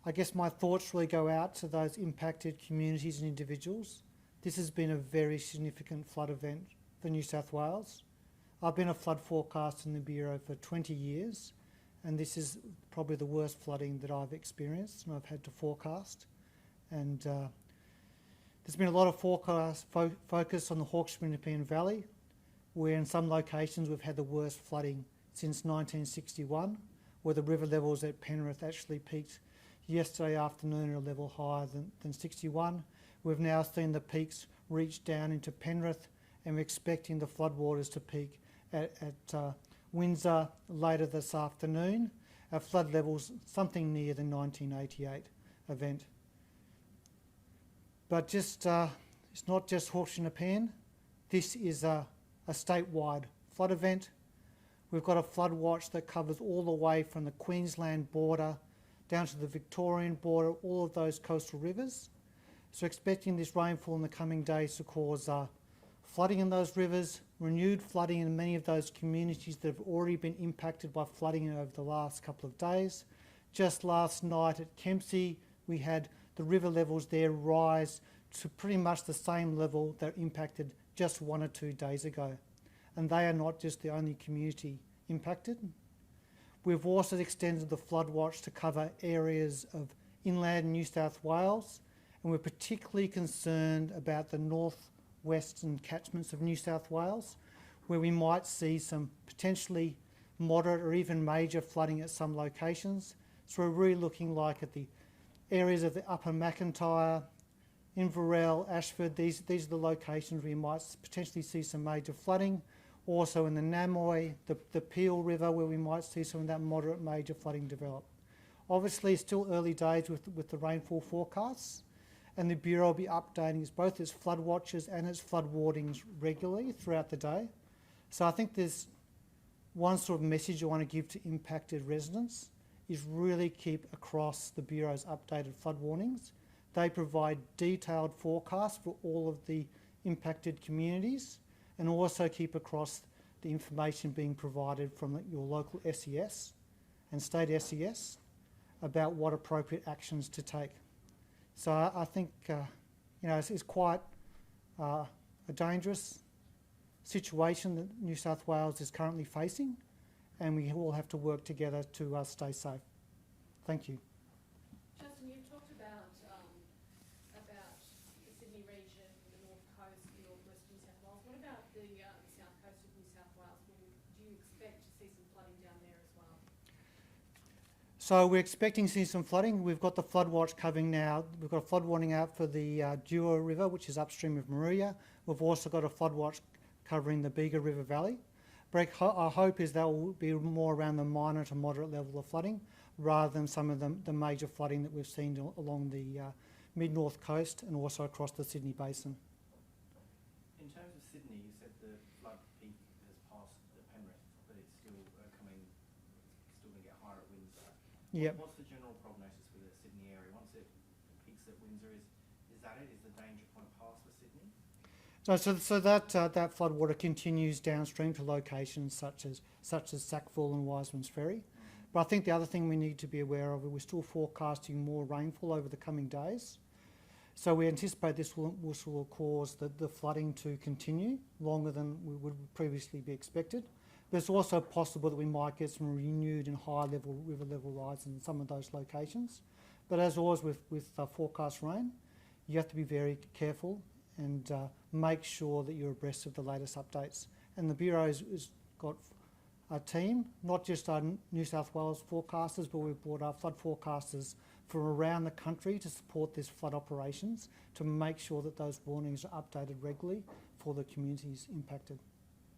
I guess my thoughts really go out to those impacted communities and individuals. This has been a very significant flood event for New South Wales. I've been a flood forecaster in the Bureau for 20 years, and this is probably the worst flooding that I've experienced and I've had to forecast. And there's been a lot of focus on the Hawkesbury-Nepean Valley, where in some locations we've had the worst flooding since 1961, where the river levels at Penrith actually peaked yesterday afternoon at a level higher than 61. We've now seen the peaks reach down into Penrith, and we're expecting the floodwaters to peak at Windsor later this afternoon at flood levels something near the 1988 event. But it's not just Hawkesbury-Nepean. This is a statewide flood event. We've got a flood watch that covers all the way from the Queensland border down to the Victorian border, all of those coastal rivers. So expecting this rainfall in the coming days to cause flooding in those rivers, renewed flooding in many of those communities that have already been impacted by flooding over the last couple of days. Just last night at Kempsey, we had the river levels there rise to pretty much the same level that impacted just 1 or 2 days ago. And they are not just the only community impacted. We've also extended the flood watch to cover areas of inland New South Wales, and we're particularly concerned about the northwestern catchments of New South Wales, where we might see some potentially moderate or even major flooding at some locations. So we're really looking like at the areas of the Upper McIntyre, Inverell, Ashford. These are the locations where you might potentially see some major flooding. Also in the Namoy, the Peel River, where we might see some of that moderate major flooding develop. Obviously, it's still early days with the rainfall forecasts, and the Bureau will be updating both its flood watches and its flood warnings regularly throughout the day. So I think there's one sort of message I want to give to impacted residents is really keep across the Bureau's updated flood warnings. They provide detailed forecasts for all of the impacted communities, and also keep across the information being provided from your local SES and state SES about what appropriate actions to take. So I think it's quite a dangerous situation that New South Wales is currently facing, and we all have to work together to stay safe. Thank you. Justin, you've talked about the Sydney region, the North Coast, northwest New South Wales. What about the south coast of New South Wales? Do you expect to see some flooding down there as well? So we're expecting to see some flooding. We've got the flood watch covering now. We've got a flood warning out for the Dewar River, which is upstream of Moruya. We've also got a flood watch covering the Bega River Valley. But our hope is that will be more around the minor to moderate level of flooding, rather than some of the major flooding that we've seen along the mid-north coast and also across the Sydney Basin. In terms of Sydney, you said the flood peak has passed the Penrith, but it's still going to get higher at Windsor. Yep. What's the general prognosis for the Sydney area? Once it peaks at Windsor, is that it? Is the danger point past for Sydney? No, so that floodwater continues downstream to locations such as Sackville and Wiseman's Ferry. But I think the other thing we need to be aware of, we're still forecasting more rainfall over the coming days. So we anticipate this will cause the flooding to continue longer than we would previously be expected. But it's also possible that we might get some renewed and high level river level rise in some of those locations. But as always with forecast rain, you have to be very careful and make sure that you're abreast of the latest updates. And the Bureau has got a team, not just our New South Wales forecasters, but we've brought our flood forecasters from around the country to support these flood operations to make sure that those warnings are updated regularly for the communities impacted.